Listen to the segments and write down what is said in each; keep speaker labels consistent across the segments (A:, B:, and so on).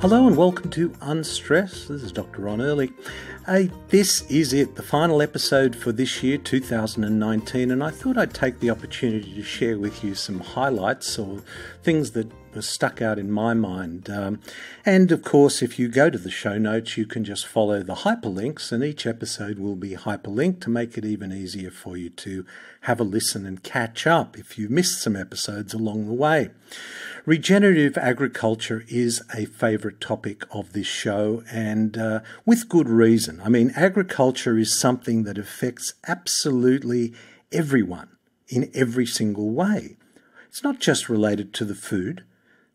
A: Hello and welcome to Unstress. This is Dr Ron Ehrlich. This is it, the final episode for this year, 2019, and I thought I'd take the opportunity to share with you some highlights or things that were stuck out in my mind. And of course, if you go to the show notes, you can just follow the hyperlinks, and each episode will be hyperlinked to make it even easier for you to have a listen and catch up if you missed some episodes along the way. Regenerative agriculture is a favourite topic of this show, and with good reason. I mean, agriculture is something that affects absolutely everyone in every single way. It's not just related to the food,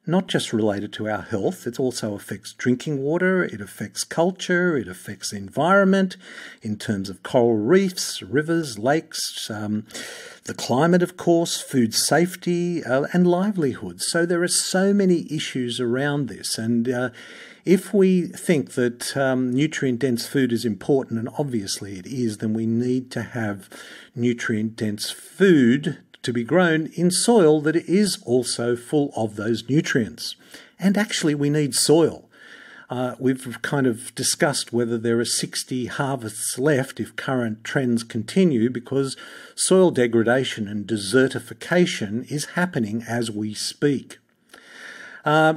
A: not just related to our health. It also affects drinking water, it affects culture, it affects the environment in terms of coral reefs, rivers, lakes, the climate, of course, food safety, and livelihood. So there are so many issues around this. And if we think that nutrient-dense food is important, and obviously it is, then we need to have nutrient-dense food to be grown in soil that is also full of those nutrients. And actually we need soil. We've kind of discussed whether there are 60 harvests left if current trends continue, because soil degradation and desertification is happening as we speak.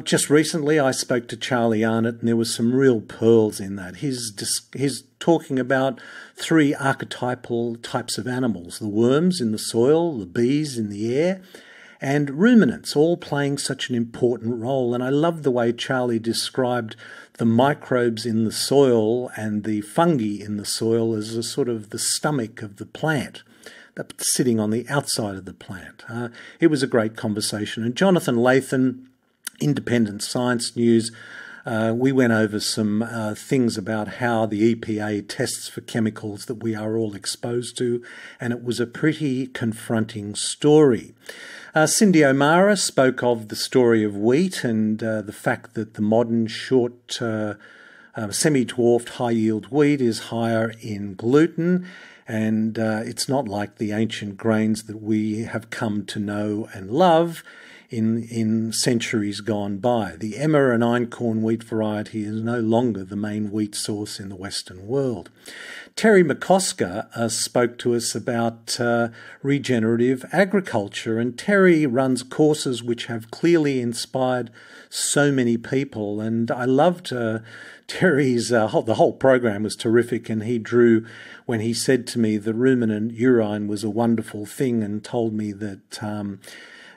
A: Just recently I spoke to Charlie Arnott, and there was some real pearls in that. He's talking about 3 archetypal types of animals: the worms in the soil, the bees in the air, and ruminants, all playing such an important role. And I love the way Charlie described the microbes in the soil and the fungi in the soil as a sort of the stomach of the plant, that's sitting on the outside of the plant. It was a great conversation. And Jonathan Lathan, Independent Science News, we went over some things about how the EPA tests for chemicals that we are all exposed to, and it was a pretty confronting story. Cindy O'Mara spoke of the story of wheat and the fact that the modern short semi-dwarfed high-yield wheat is higher in gluten, and it's not like the ancient grains that we have come to know and love in centuries gone by. The Emmer and einkorn wheat variety is no longer the main wheat source in the Western world. Terry McCosker spoke to us about regenerative agriculture, and Terry runs courses which have clearly inspired so many people. And I loved Terry's, the whole program was terrific, and he drew, when he said to me the ruminant urine was a wonderful thing and told me that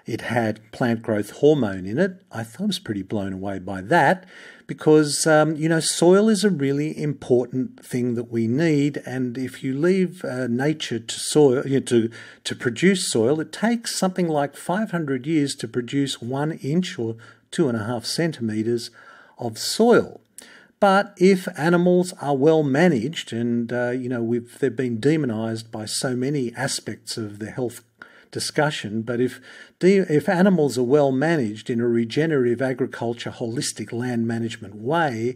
A: it had plant growth hormone in it. I thought I was pretty blown away by that, because, soil is a really important thing that we need. And if you leave nature to soil, to produce soil, it takes something like 500 years to produce 1 inch or 2.5 centimetres of soil. But if animals are well managed, and, they've been demonised by so many aspects of the health discussion, but if animals are well managed in a regenerative agriculture, holistic land management way,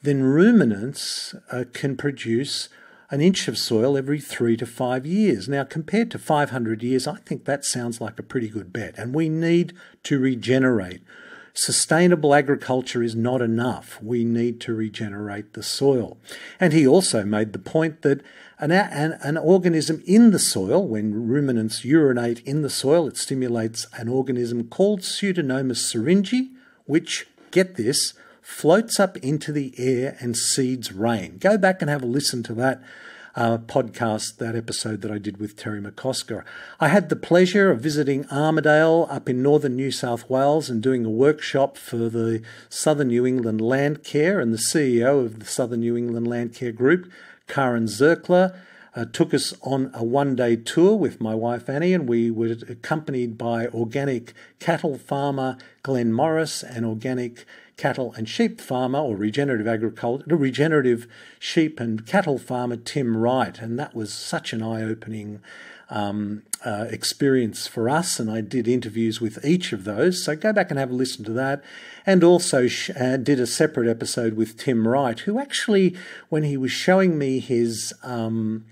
A: then ruminants can produce 1 inch of soil every 3 to 5 years. Now, compared to 500 years, I think that sounds like a pretty good bet, and we need to regenerate. Sustainable agriculture is not enough. We need to regenerate the soil. And he also made the point that an organism in the soil, when ruminants urinate in the soil, it stimulates an organism called Pseudomonas syringae, which, get this, floats up into the air and seeds rain. Go back and have a listen to that podcast, that episode that I did with Terry McCosker. I had the pleasure of visiting Armidale up in northern New South Wales and doing a workshop for the Southern New England Land Care, and the CEO of the Southern New England Land Care Group, Karen Zerkler, took us on a 1-day tour with my wife Annie, and we were accompanied by organic cattle farmer Glenn Morris and organic cattle and sheep farmer, or regenerative sheep and cattle farmer Tim Wright. And that was such an eye-opening experience for us, and I did interviews with each of those, so go back and have a listen to that. And also did a separate episode with Tim Wright, who actually, when he was showing me the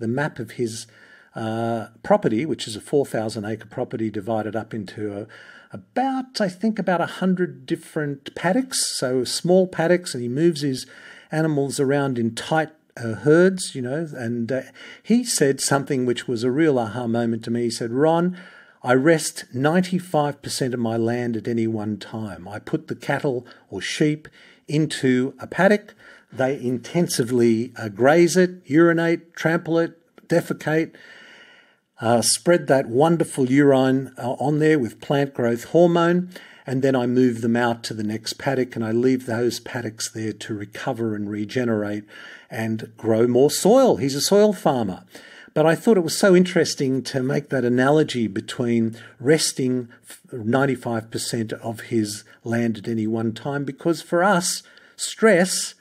A: map of his property, which is a 4,000 acre property divided up into about 100 different paddocks, so small paddocks, and he moves his animals around in tight herds, and he said something which was a real aha moment to me. He said, "Ron, I rest 95% of my land at any one time. I put the cattle or sheep into a paddock. They intensively graze it, urinate, trample it, defecate, spread that wonderful urine on there with plant growth hormone, and then I move them out to the next paddock, and I leave those paddocks there to recover and regenerate and grow more soil." He's a soil farmer. But I thought it was so interesting to make that analogy between resting 95% of his land at any one time, because for us, stress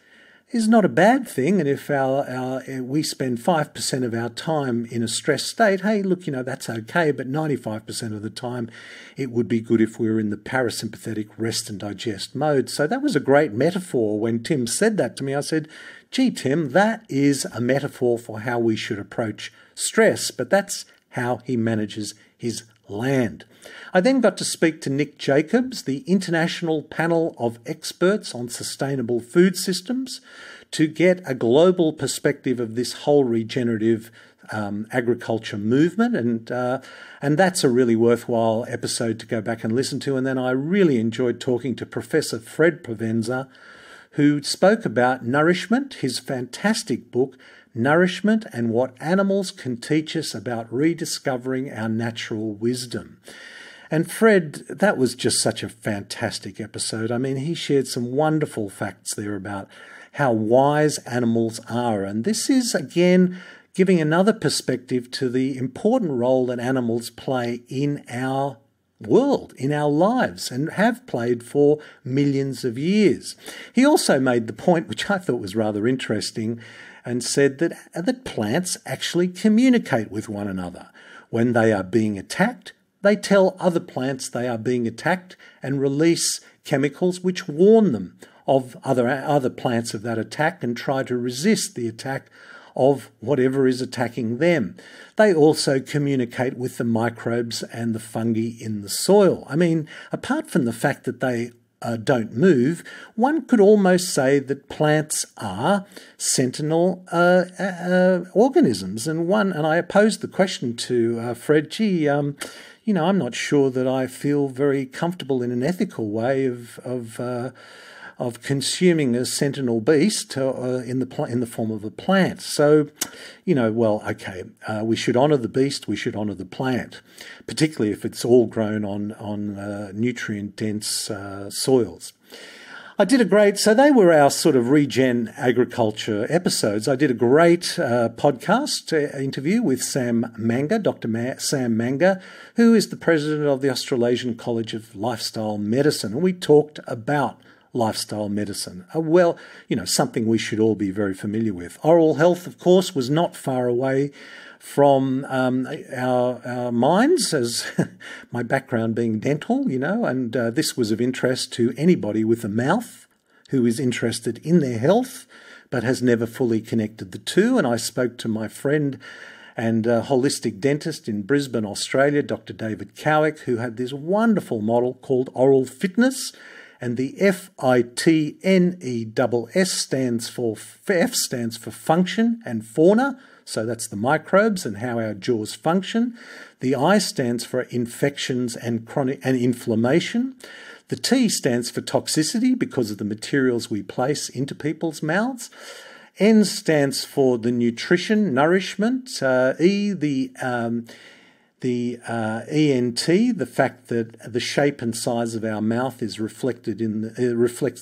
A: is not a bad thing. And if we spend 5% of our time in a stress state, hey, look, that's okay. But 95% of the time, it would be good if we were in the parasympathetic rest and digest mode. So that was a great metaphor. When Tim said that to me, I said, gee, Tim, that is a metaphor for how we should approach stress, but that's how he manages his land. I then got to speak to Nick Jacobs, the International Panel of Experts on Sustainable Food Systems, to get a global perspective of this whole regenerative agriculture movement, and that's a really worthwhile episode to go back and listen to. And then I really enjoyed talking to Professor Fred Provenza, who spoke about nourishment, his fantastic book, Nourishment and What Animals Can Teach Us About Rediscovering Our Natural Wisdom. And Fred, that was just such a fantastic episode. I mean, he shared some wonderful facts there about how wise animals are. And this is, again, giving another perspective to the important role that animals play in our world, in our lives, and have played for millions of years. He also made the point, which I thought was rather interesting, and said that plants actually communicate with one another. When they are being attacked, they tell other plants they are being attacked and release chemicals which warn them of other plants of that attack and try to resist the attack of whatever is attacking them. They also communicate with the microbes and the fungi in the soil. I mean, apart from the fact that they don't move, one could almost say that plants are sentinel organisms. And I posed the question to Fred, gee, I'm not sure that I feel very comfortable in an ethical way of consuming a sentinel beast in the form of a plant. So, we should honour the beast, we should honour the plant, particularly if it's all grown on nutrient-dense soils. So they were our sort of regen agriculture episodes. I did a great podcast interview with Sam Manga, Dr. Sam Manga, who is the president of the Australasian College of Lifestyle Medicine. And we talked about lifestyle medicine. Something we should all be very familiar with. Oral health, of course, was not far away from our minds, as my background being dental, and this was of interest to anybody with a mouth who is interested in their health but has never fully connected the two. And I spoke to my friend and holistic dentist in Brisbane, Australia, Dr. David Cowick, who had this wonderful model called Oral Fitness. And the FITNESS stands for function and fauna. So that's the microbes and how our jaws function. The I stands for infections and chronic and inflammation. The T stands for toxicity because of the materials we place into people's mouths. N stands for the nutrition, nourishment. E, the ENT, the fact that the shape and size of our mouth is reflects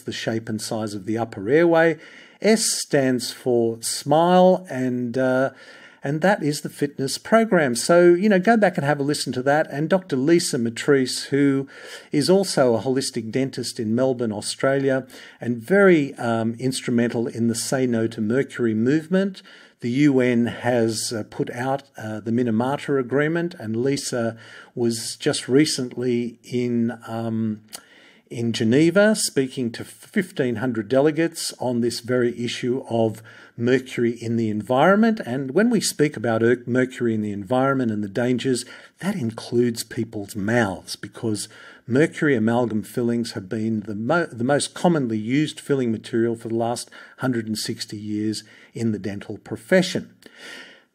A: the shape and size of the upper airway. S stands for smile, and that is the fitness program. So, go back and have a listen to that. And Dr. Lisa Matrice, who is also a holistic dentist in Melbourne, Australia, and very instrumental in the Say No to Mercury movement. The UN has put out the Minamata Agreement, and Lisa was just recently in in Geneva speaking to 1,500 delegates on this very issue of mercury in the environment. And when we speak about mercury in the environment and the dangers, that includes people's mouths, because mercury amalgam fillings have been the most commonly used filling material for the last 160 years in the dental profession.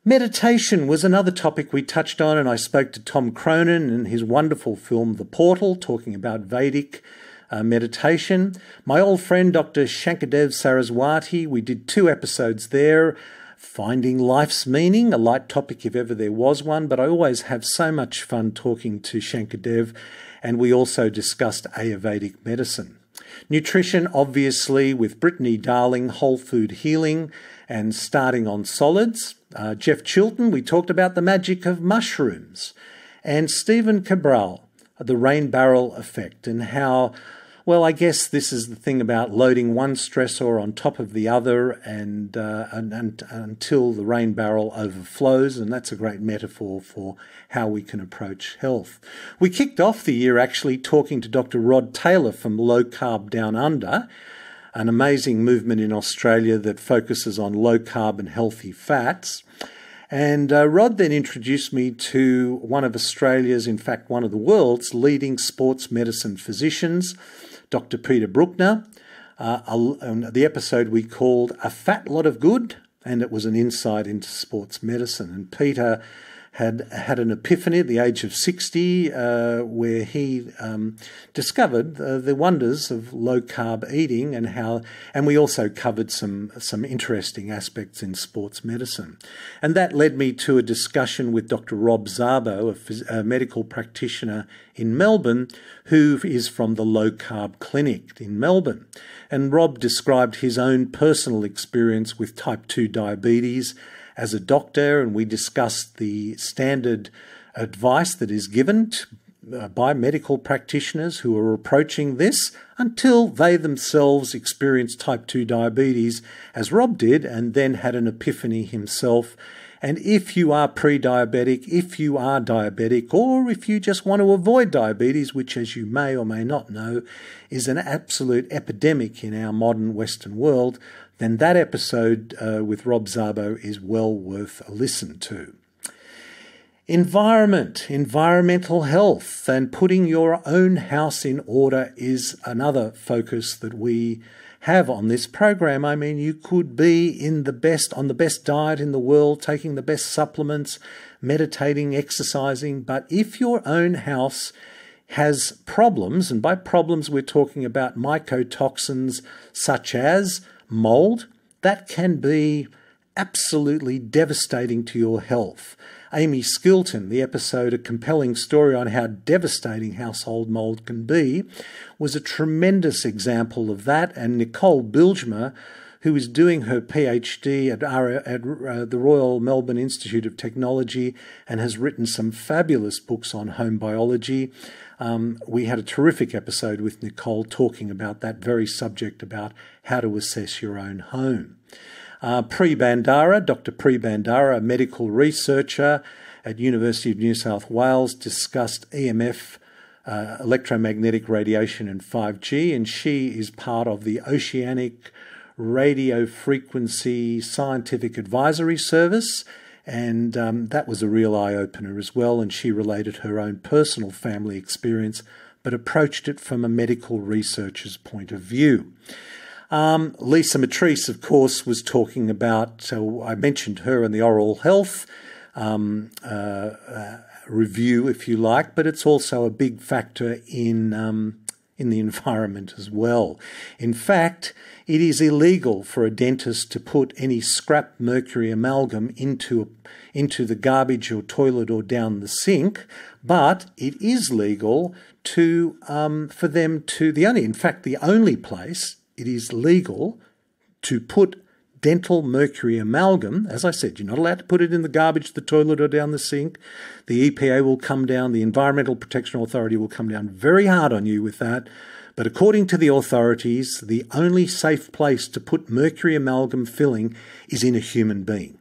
A: Meditation was another topic we touched on, and I spoke to Tom Cronin in his wonderful film The Portal, talking about Vedic meditation. My old friend Dr Shankadev Saraswati, we did 2 episodes there, Finding Life's Meaning, a light topic if ever there was one, but I always have so much fun talking to Shankadev, and we also discussed Ayurvedic medicine. Nutrition, obviously, with Brittany Darling, Whole Food Healing, and starting on solids. Jeff Chilton, we talked about the magic of mushrooms. And Stephen Cabral, the rain barrel effect, and how, well, I guess this is the thing about loading one stressor on top of the other and until the rain barrel overflows, and that's a great metaphor for how we can approach health. We kicked off the year actually talking to Dr Rod Taylor from Low Carb Down Under, an amazing movement in Australia that focuses on low carb and healthy fats. And Rod then introduced me to one of Australia's, in fact, one of the world's leading sports medicine physicians, Dr. Peter Bruckner. The episode we called A Fat Lot of Good, and it was an insight into sports medicine. And Peter had an epiphany at the age of 60 where he discovered the wonders of low-carb eating and we also covered some interesting aspects in sports medicine. And that led me to a discussion with Dr. Rob Szabo, a medical practitioner in Melbourne, who is from the Low Carb Clinic in Melbourne. And Rob described his own personal experience with type 2 diabetes as a doctor, and we discussed the standard advice that is given by medical practitioners who are approaching this until they themselves experience type 2 diabetes, as Rob did, and then had an epiphany himself. And if you are pre-diabetic, if you are diabetic, or if you just want to avoid diabetes, which, as you may or may not know, is an absolute epidemic in our modern Western world, then that episode with Rob Szabo is well worth a listen to. Environmental health, and putting your own house in order is another focus that we have on this program. I mean, you could be on the best diet in the world, taking the best supplements, meditating, exercising, but if your own house has problems, and by problems we're talking about mycotoxins such as mold, that can be absolutely devastating to your health. Amy Skilton, the episode A Compelling Story on How Devastating Household Mold Can Be, was a tremendous example of that. And Nicole Bilgemer, who is doing her PhD at the Royal Melbourne Institute of Technology and has written some fabulous books on home biology. We had a terrific episode with Nicole talking about that very subject, about how to assess your own home. Pri Bandara, Dr. Pri Bandara, a medical researcher at University of New South Wales, discussed EMF, electromagnetic radiation, and 5G, and she is part of the Oceanic Radio Frequency Scientific Advisory Service, and that was a real eye-opener as well, and she related her own personal family experience but approached it from a medical researcher's point of view. Lisa Matrice, of course, was talking about, I mentioned her in the oral health review, if you like, but it's also a big factor in the environment as well. In fact, it is illegal for a dentist to put any scrap mercury amalgam into the garbage or toilet or down the sink, but it is legal for them to, the only place it is legal to put dental mercury amalgam. As I said, you're not allowed to put it in the garbage, the toilet, or down the sink. The EPA will come down, the Environmental Protection Authority will come down very hard on you with that. But according to the authorities, the only safe place to put mercury amalgam filling is in a human being.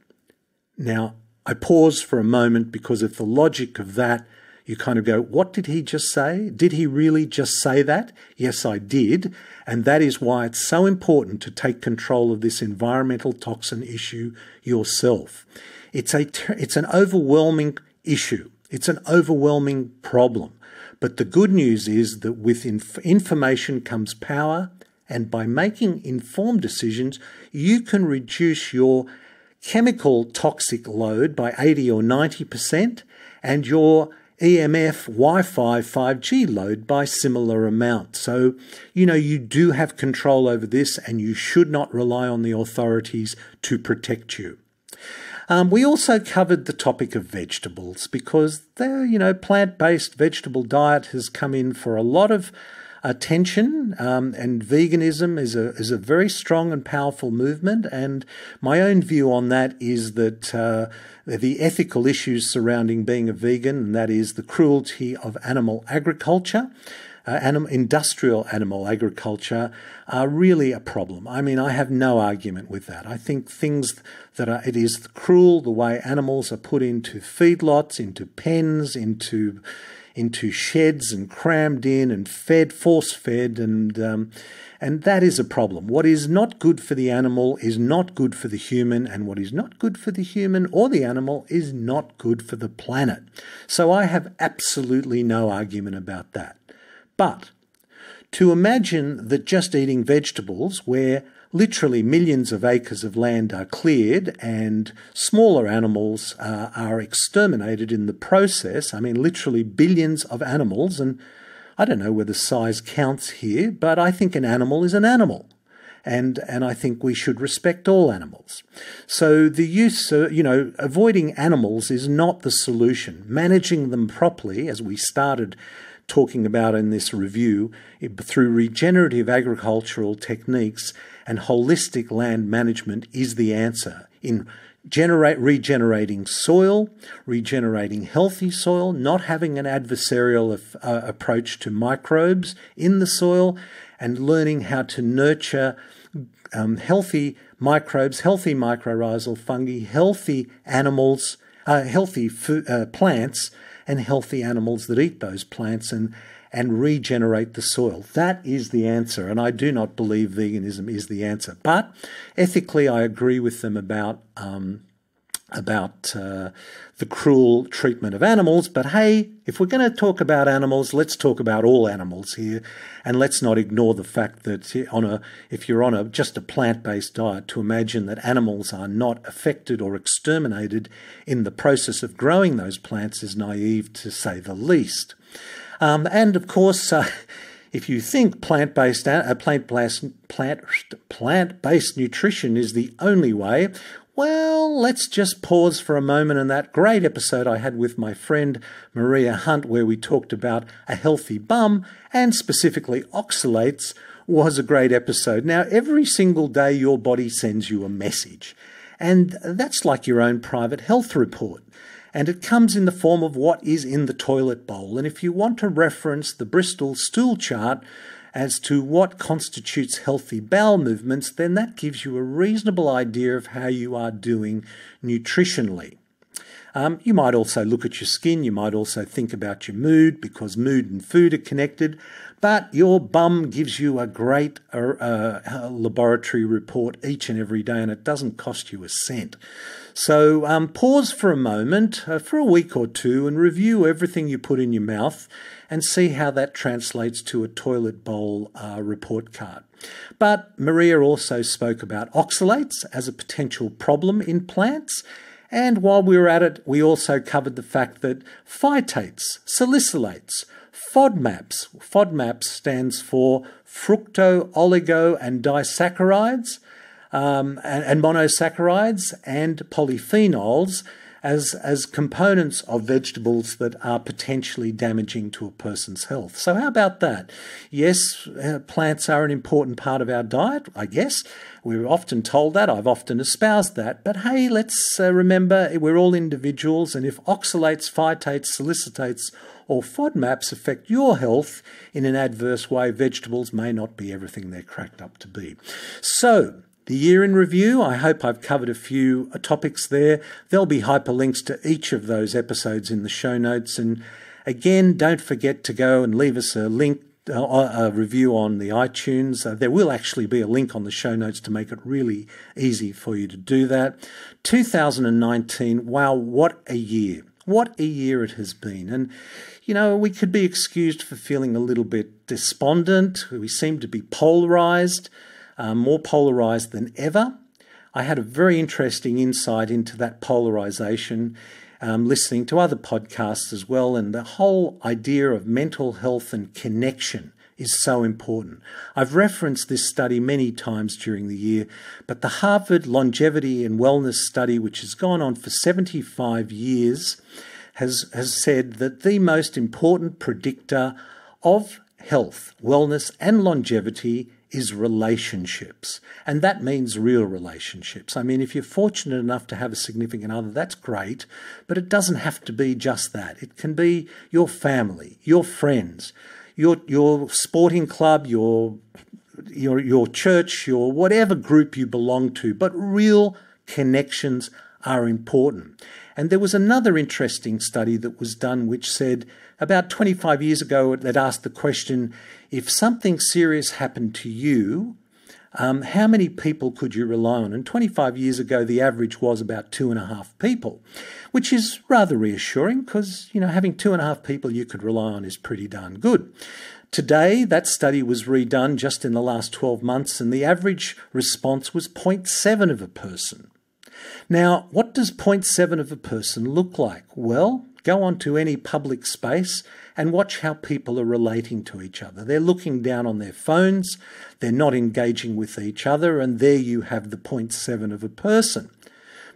A: Now, I pause for a moment, because if the logic of that, You kind of go, what did he just say? Did he really just say that? Yes, I did. And that is why it's so important to take control of this environmental toxin issue yourself. It's an overwhelming issue. It's an overwhelming problem. But the good news is that with information comes power, and by making informed decisions, you can reduce your chemical toxic load by 80 or 90% and your EMF, Wi-Fi, 5G load by similar amount. So, you do have control over this, and you should not rely on the authorities to protect you. We also covered the topic of vegetables because plant-based vegetable diet has come in for a lot of attention, and veganism is a very strong and powerful movement. And my own view on that is that the ethical issues surrounding being a vegan, and that is the cruelty of animal agriculture, industrial animal agriculture, are really a problem. I mean, I have no argument with that. I think it is cruel the way animals are put into feedlots, into pens, into sheds and crammed in and force-fed, and that is a problem. What is not good for the animal is not good for the human, and what is not good for the human or the animal is not good for the planet. So I have absolutely no argument about that. But to imagine that just eating vegetables, where literally millions of acres of land are cleared and smaller animals are exterminated in the process, I mean literally billions of animals, and I don't know whether size counts here, but I think an animal is an animal. And I think we should respect all animals. So the use, avoiding animals is not the solution. Managing them properly, as we started talking about in this review, through regenerative agricultural techniques and holistic land management is the answer in regenerating soil, regenerating healthy soil, not having an adversarial approach to microbes in the soil, and learning how to nurture healthy microbes, healthy mycorrhizal fungi, healthy animals, healthy plants, and healthy animals that eat those plants and regenerate the soil. That is the answer, and I do not believe veganism is the answer. But ethically, I agree with them about the cruel treatment of animals. But hey, if we're going to talk about animals, let's talk about all animals here, and let's not ignore the fact that if you're on just a plant-based diet, to imagine that animals are not affected or exterminated in the process of growing those plants is naive, to say the least. And of course, if you think plant-based nutrition is the only way, well, let's just pause for a moment. And that great episode I had with my friend Maria Hunt, where we talked about a healthy bum and specifically oxalates, was a great episode. Now, every single day your body sends you a message, and that's like your own private health report. And it comes in the form of what is in the toilet bowl. And if you want to reference the Bristol stool chart as to what constitutes healthy bowel movements, then that gives you a reasonable idea of how you are doing nutritionally. You might also look at your skin. You might also think about your mood, because mood and food are connected. But your bum gives you a great laboratory report each and every day, and it doesn't cost you a cent. So pause for a moment, for a week or two, and review everything you put in your mouth and see how that translates to a toilet bowl report card. But Maria also spoke about oxalates as a potential problem in plants. And while we were at it, we also covered the fact that phytates, salicylates, FODMAPs stands for fructo, oligo and disaccharides, and monosaccharides and polyphenols as components of vegetables that are potentially damaging to a person's health. So how about that? Yes, plants are an important part of our diet, I guess. We're often told that. I've often espoused that. But hey, let's remember we're all individuals, and if oxalates, phytates, salicitates, or FODMAPs affect your health in an adverse way, vegetables may not be everything they're cracked up to be. So, the year in review, I hope I've covered a few topics there. There'll be hyperlinks to each of those episodes in the show notes, and Again, don't forget to go and leave us a link, a review on the iTunes. There will actually be a link on the show notes to make it really easy for you to do that. 2019, wow, what a year. What a year it has been. And, we could be excused for feeling a little bit despondent. We seem to be polarized, more polarized than ever. I had a very interesting insight into that polarization, listening to other podcasts as well, and the whole idea of mental health and connection is so important. I've referenced this study many times during the year, but the Harvard Longevity and Wellness Study, which has gone on for 75 years, has said that the most important predictor of health, wellness, and longevity is relationships. And that means real relationships. I mean, if you're fortunate enough to have a significant other, that's great, but it doesn't have to be just that. It can be your family, your friends, your sporting club, your church, your whatever group you belong to, but real connections are important. And there was another interesting study that was done which said about 25 years ago, that asked the question, if something serious happened to you, how many people could you rely on? And 25 years ago, the average was about 2.5 people, which is rather reassuring because, having 2.5 people you could rely on is pretty darn good. Today, that study was redone just in the last 12 months, and the average response was 0.7 of a person. Now, what does 0.7 of a person look like? Well, go onto any public space and watch how people are relating to each other. They're looking down on their phones, they're not engaging with each other, and there you have the 0.7 of a person.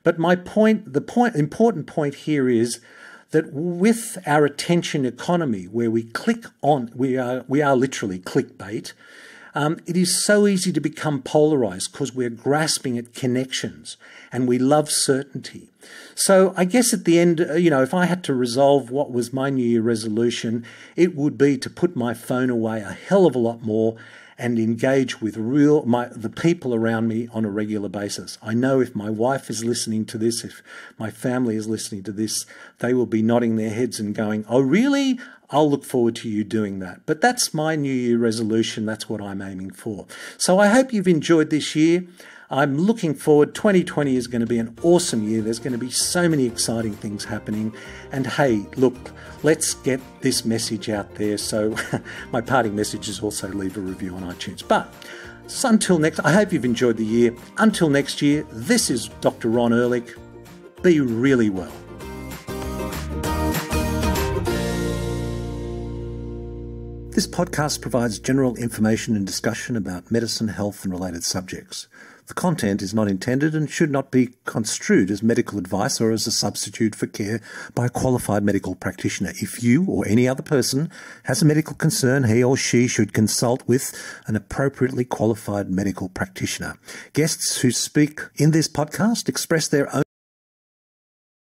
A: But the important point here is that with our attention economy, where we click on, we are literally clickbait, it is so easy to become polarized because we're grasping at connections and we love certainty. So I guess at the end, if I had to resolve what was my New Year resolution, it would be to put my phone away a hell of a lot more and engage with the people around me on a regular basis. I know if my wife is listening to this, if my family is listening to this, they will be nodding their heads and going, "Oh, really? I'll look forward to you doing that." But that's my New Year resolution. That's what I'm aiming for. So I hope you've enjoyed this year. I'm looking forward. 2020 is going to be an awesome year. There's going to be so many exciting things happening. And hey, look, let's get this message out there. So my parting message is also leave a review on iTunes. But so until next, I hope you've enjoyed the year. Until next year, this is Dr. Ron Ehrlich. Be really well. This podcast provides general information and discussion about medicine, health, and related subjects. The content is not intended and should not be construed as medical advice or as a substitute for care by a qualified medical practitioner. If you or any other person has a medical concern, he or she should consult with an appropriately qualified medical practitioner. Guests who speak in this podcast express their own